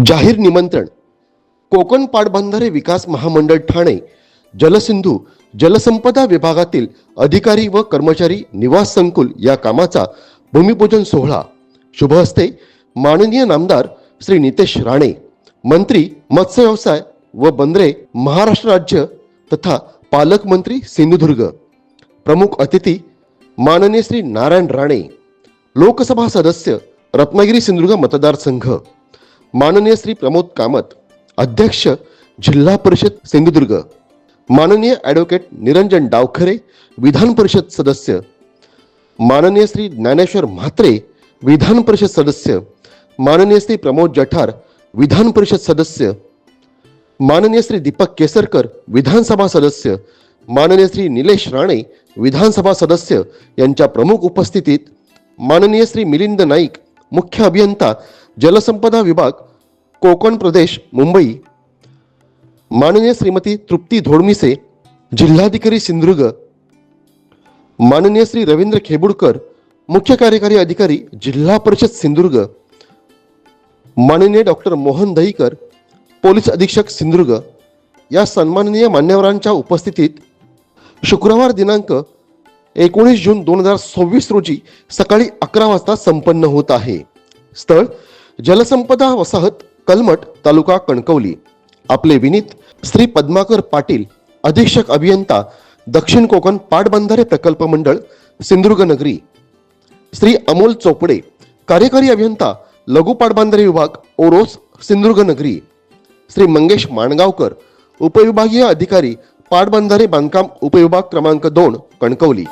जाहीर निमंत्रण. कोकण पाटबंधारे विकास महामंडळ ठाणे जलसिंधू जलसंपदा विभागातील अधिकारी व कर्मचारी निवास संकुल या कामाचा भूमिपूजन सोहळा शुभ हस्ते माननीय नामदार श्री नितेश राणे, मंत्री मत्स्य व्यवसाय व बंदरे महाराष्ट्र राज्य तथा पालकमंत्री सिंधुदुर्ग. प्रमुख अतिथी माननीय श्री नारायण राणे, लोकसभा सदस्य रत्नागिरी सिंधुदुर्ग मतदारसंघ. माननीय श्री प्रमोद कामत, अध्यक्ष जिल्हा परिषद सिंधुदुर्ग. माननीय ॲडव्होकेट निरंजन डावखरे, विधान परिषद सदस्य. माननीय श्री ज्ञानेश्वर म्हात्रे, विधान परिषद सदस्य. माननीय श्री प्रमोद जठार, विधान परिषद सदस्य. माननीय श्री दीपक केसरकर, विधानसभा सदस्य. माननीय श्री निलेश राणे, विधानसभा सदस्य यांच्या प्रमुख उपस्थितीत माननीय श्री मिलिंद नाईक, मुख्य अभियंता जलसंपदा विभाग कोकण प्रदेश मुंबई. माननीय श्रीमती तृप्ती धोडमिसे, जिल्हाधिकारी सिंधुदुर्ग. माननीय श्री रवींद्र खेबुडकर, मुख्य कार्यकारी अधिकारी जिल्हा परिषद सिंधुदुर्ग. माननीय डॉक्टर मोहन दहीकर, पोलीस अधीक्षक सिंधुदुर्ग या सन्माननीय मान्यवरांच्या उपस्थितीत शुक्रवार दिनांक 19 जून 2026 रोजी सकाळी 11 वाजता संपन्न होत आहे. स्थळ जलसंपदा वसाहत कलमट, तालुका कणकवली. आपले विनीत श्री पद्माकर पाटील, अधीक्षक अभियंता दक्षिण कोकण पाटबंधारे प्रकल्प मंडळ सिंधुदुर्ग नगरी. श्री अमोल चोपडे, कार्यकारी अभियंता लघु पाटबंधारे विभाग ओरोस सिंधुदुर्ग नगरी. श्री मंगेश माणगावकर, उपविभागीय अधिकारी पाटबंधारे बांधकाम उपविभाग क्रमांक 2 कणकवली.